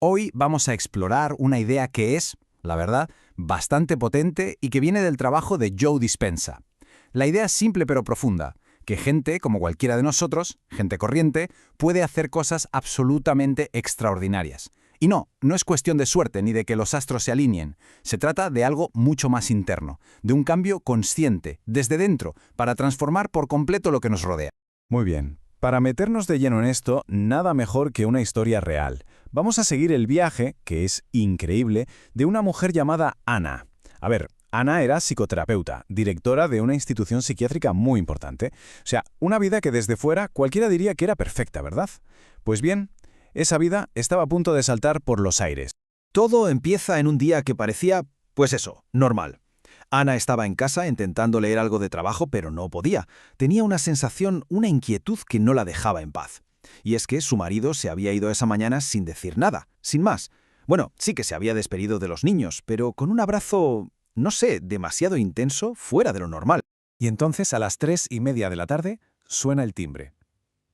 Hoy vamos a explorar una idea que es, la verdad, bastante potente y que viene del trabajo de Joe Dispenza. La idea es simple pero profunda, que gente como cualquiera de nosotros, gente corriente, puede hacer cosas absolutamente extraordinarias. Y no es cuestión de suerte ni de que los astros se alineen. Se trata de algo mucho más interno, de un cambio consciente, desde dentro, para transformar por completo lo que nos rodea. Muy bien. Para meternos de lleno en esto, nada mejor que una historia real. Vamos a seguir el viaje, que es increíble, de una mujer llamada Anna. A ver, Anna era psicoterapeuta, directora de una institución psiquiátrica muy importante. O sea, una vida que desde fuera cualquiera diría que era perfecta, ¿verdad? Pues bien, esa vida estaba a punto de saltar por los aires. Todo empieza en un día que parecía, pues eso, normal. Ana estaba en casa intentando leer algo de trabajo, pero no podía. Tenía una sensación, una inquietud que no la dejaba en paz. Y es que su marido se había ido esa mañana sin decir nada, sin más. Bueno, sí que se había despedido de los niños, pero con un abrazo, no sé, demasiado intenso, fuera de lo normal. Y entonces a las 3:30 de la tarde suena el timbre.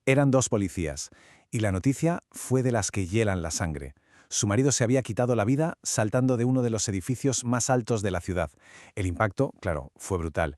Eran dos policías, y la noticia fue de las que hielan la sangre. Su marido se había quitado la vida saltando de uno de los edificios más altos de la ciudad. El impacto, claro, fue brutal.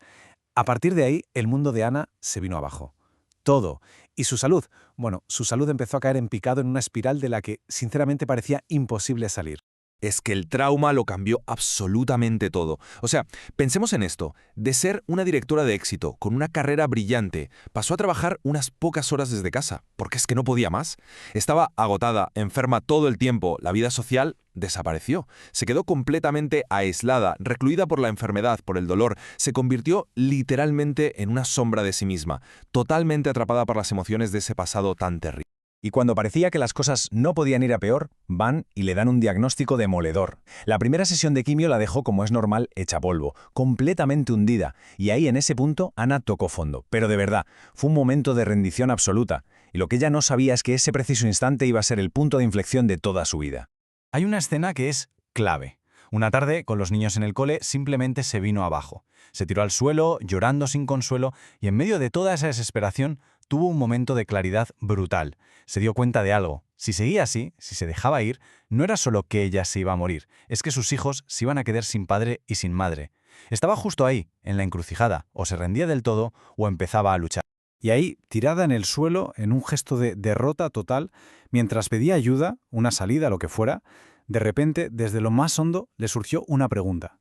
A partir de ahí, el mundo de Ana se vino abajo. Todo. Y su salud. Bueno, su salud empezó a caer en picado en una espiral de la que, sinceramente, parecía imposible salir. Es que el trauma lo cambió absolutamente todo. O sea, pensemos en esto. De ser una directora de éxito, con una carrera brillante, pasó a trabajar unas pocas horas desde casa, porque es que no podía más. Estaba agotada, enferma todo el tiempo, la vida social desapareció. Se quedó completamente aislada, recluida por la enfermedad, por el dolor. Se convirtió literalmente en una sombra de sí misma, totalmente atrapada por las emociones de ese pasado tan terrible. Y cuando parecía que las cosas no podían ir a peor, van y le dan un diagnóstico demoledor. La primera sesión de quimio la dejó, como es normal, hecha polvo, completamente hundida. Y ahí, en ese punto, Ana tocó fondo. Pero de verdad, fue un momento de rendición absoluta. Y lo que ella no sabía es que ese preciso instante iba a ser el punto de inflexión de toda su vida. Hay una escena que es clave. Una tarde, con los niños en el cole, simplemente se vino abajo. Se tiró al suelo, llorando sin consuelo, y en medio de toda esa desesperación, tuvo un momento de claridad brutal. Se dio cuenta de algo. Si seguía así, si se dejaba ir, no era solo que ella se iba a morir, es que sus hijos se iban a quedar sin padre y sin madre. Estaba justo ahí, en la encrucijada, o se rendía del todo o empezaba a luchar. Y ahí, tirada en el suelo, en un gesto de derrota total, mientras pedía ayuda, una salida, lo que fuera, de repente, desde lo más hondo, le surgió una pregunta.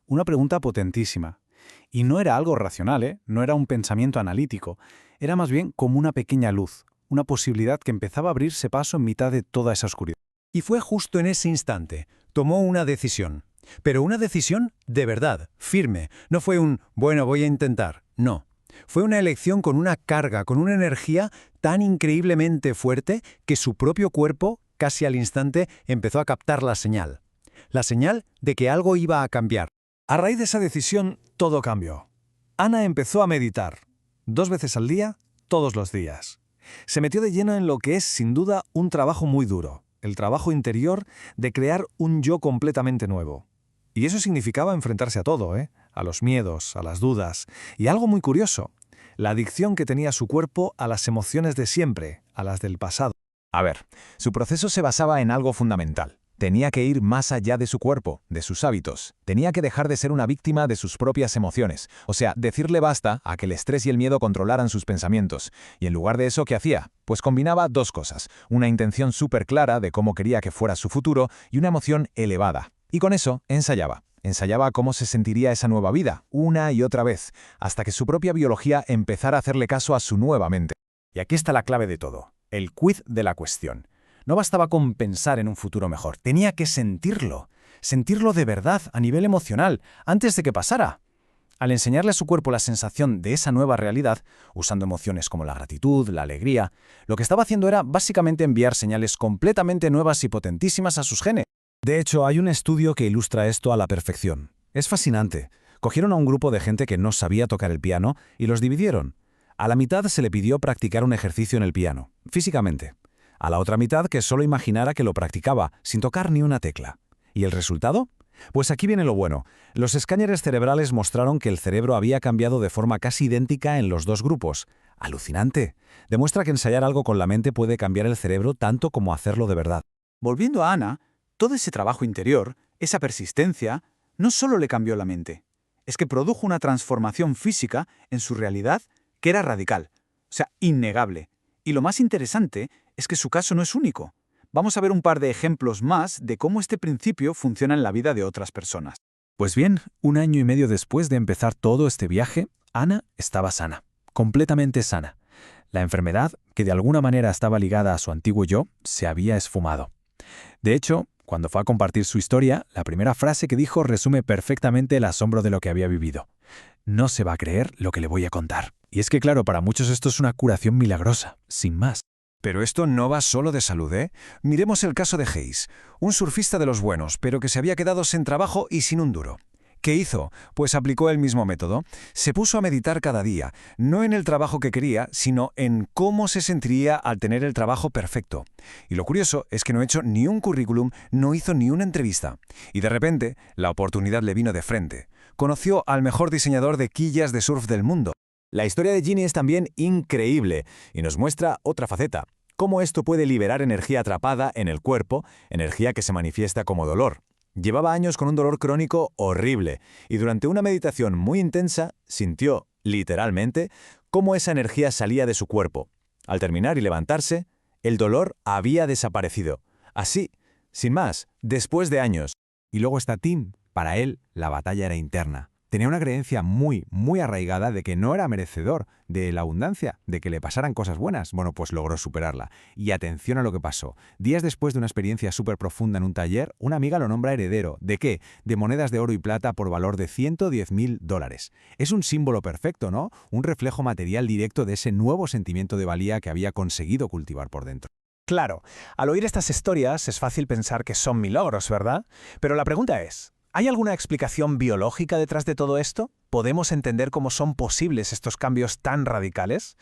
Una pregunta potentísima. Y no era algo racional, ¿eh? No era un pensamiento analítico. Era más bien como una pequeña luz, una posibilidad que empezaba a abrirse paso en mitad de toda esa oscuridad. Y fue justo en ese instante. Tomó una decisión. Pero una decisión de verdad, firme. No fue un, bueno, voy a intentar. No. Fue una elección con una carga, con una energía tan increíblemente fuerte que su propio cuerpo, casi al instante, empezó a captar la señal. La señal de que algo iba a cambiar. A raíz de esa decisión, todo cambió. Ana empezó a meditar. 2 veces al día, todos los días. Se metió de lleno en lo que es, sin duda, un trabajo muy duro. El trabajo interior de crear un yo completamente nuevo. Y eso significaba enfrentarse a todo, a los miedos, a las dudas. Y algo muy curioso, la adicción que tenía su cuerpo a las emociones de siempre, a las del pasado. A ver, su proceso se basaba en algo fundamental. Tenía que ir más allá de su cuerpo, de sus hábitos. Tenía que dejar de ser una víctima de sus propias emociones. O sea, decirle basta a que el estrés y el miedo controlaran sus pensamientos. Y en lugar de eso, ¿qué hacía? Pues combinaba dos cosas. Una intención súper clara de cómo quería que fuera su futuro y una emoción elevada. Y con eso, ensayaba. Ensayaba cómo se sentiría esa nueva vida, una y otra vez, hasta que su propia biología empezara a hacerle caso a su nueva mente. Y aquí está la clave de todo, el quid de la cuestión. No bastaba con pensar en un futuro mejor, tenía que sentirlo de verdad, a nivel emocional, antes de que pasara. Al enseñarle a su cuerpo la sensación de esa nueva realidad, usando emociones como la gratitud, la alegría, lo que estaba haciendo era básicamente enviar señales completamente nuevas y potentísimas a sus genes. De hecho, hay un estudio que ilustra esto a la perfección. Es fascinante. Cogieron a un grupo de gente que no sabía tocar el piano y los dividieron. A la mitad se le pidió practicar un ejercicio en el piano, físicamente. A la otra mitad que solo imaginara que lo practicaba, sin tocar ni una tecla. ¿Y el resultado? Pues aquí viene lo bueno. Los escáneres cerebrales mostraron que el cerebro había cambiado de forma casi idéntica en los dos grupos. ¡Alucinante! Demuestra que ensayar algo con la mente puede cambiar el cerebro tanto como hacerlo de verdad. Volviendo a Ana, todo ese trabajo interior, esa persistencia, no solo le cambió la mente, es que produjo una transformación física en su realidad que era radical, o sea, innegable. Y lo más interesante es que su caso no es único. Vamos a ver un par de ejemplos más de cómo este principio funciona en la vida de otras personas. Pues bien, 1 año y medio después de empezar todo este viaje, Ana estaba sana, completamente sana. La enfermedad, que de alguna manera estaba ligada a su antiguo yo, se había esfumado. De hecho, cuando fue a compartir su historia, la primera frase que dijo resume perfectamente el asombro de lo que había vivido. No se va a creer lo que le voy a contar. Y es que claro, para muchos esto es una curación milagrosa, sin más. Pero esto no va solo de salud, ¿eh? Miremos el caso de Hayes, un surfista de los buenos, pero que se había quedado sin trabajo y sin un duro. ¿Qué hizo? Pues aplicó el mismo método. Se puso a meditar cada día, no en el trabajo que quería, sino en cómo se sentiría al tener el trabajo perfecto. Y lo curioso es que no ha hecho ni un currículum, no hizo ni una entrevista. Y de repente, la oportunidad le vino de frente. Conoció al mejor diseñador de quillas de surf del mundo. La historia de Ginny es también increíble y nos muestra otra faceta. Cómo esto puede liberar energía atrapada en el cuerpo, energía que se manifiesta como dolor. Llevaba años con un dolor crónico horrible y durante una meditación muy intensa sintió, literalmente, cómo esa energía salía de su cuerpo. Al terminar y levantarse, el dolor había desaparecido. Así, sin más, después de años. Y luego está Tim. Para él, la batalla era interna. Tenía una creencia muy arraigada de que no era merecedor de la abundancia, de que le pasaran cosas buenas. Bueno, pues logró superarla. Y atención a lo que pasó. Días después de una experiencia súper profunda en un taller, una amiga lo nombra heredero. ¿De qué? De monedas de oro y plata por valor de $110.000. Es un símbolo perfecto, ¿no? Un reflejo material directo de ese nuevo sentimiento de valía que había conseguido cultivar por dentro. Claro, al oír estas historias es fácil pensar que son milagros, ¿verdad? Pero la pregunta es, ¿hay alguna explicación biológica detrás de todo esto? ¿Podemos entender cómo son posibles estos cambios tan radicales?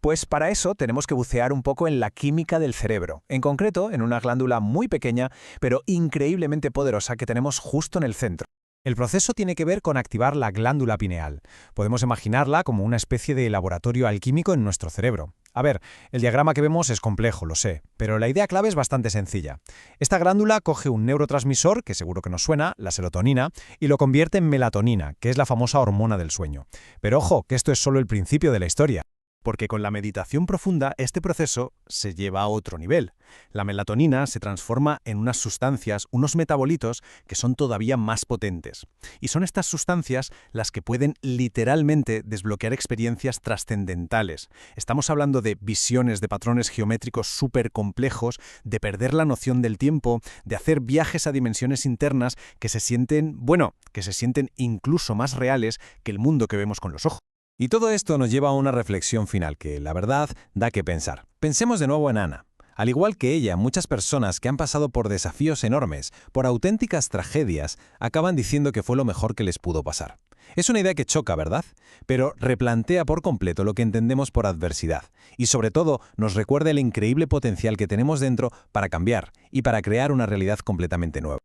Pues para eso tenemos que bucear un poco en la química del cerebro, en concreto en una glándula muy pequeña, pero increíblemente poderosa que tenemos justo en el centro. El proceso tiene que ver con activar la glándula pineal. Podemos imaginarla como una especie de laboratorio alquímico en nuestro cerebro. A ver, el diagrama que vemos es complejo, lo sé, pero la idea clave es bastante sencilla. Esta glándula coge un neurotransmisor, que seguro que nos suena, la serotonina, y lo convierte en melatonina, que es la famosa hormona del sueño. Pero ojo, que esto es solo el principio de la historia. Porque con la meditación profunda este proceso se lleva a otro nivel. La melatonina se transforma en unas sustancias, unos metabolitos que son todavía más potentes. Y son estas sustancias las que pueden literalmente desbloquear experiencias trascendentales. Estamos hablando de visiones de patrones geométricos súper complejos, de perder la noción del tiempo, de hacer viajes a dimensiones internas que se sienten incluso más reales que el mundo que vemos con los ojos. Y todo esto nos lleva a una reflexión final que, la verdad, da que pensar. Pensemos de nuevo en Ana. Al igual que ella, muchas personas que han pasado por desafíos enormes, por auténticas tragedias, acaban diciendo que fue lo mejor que les pudo pasar. Es una idea que choca, ¿verdad? Pero replantea por completo lo que entendemos por adversidad. Y sobre todo, nos recuerda el increíble potencial que tenemos dentro para cambiar y para crear una realidad completamente nueva.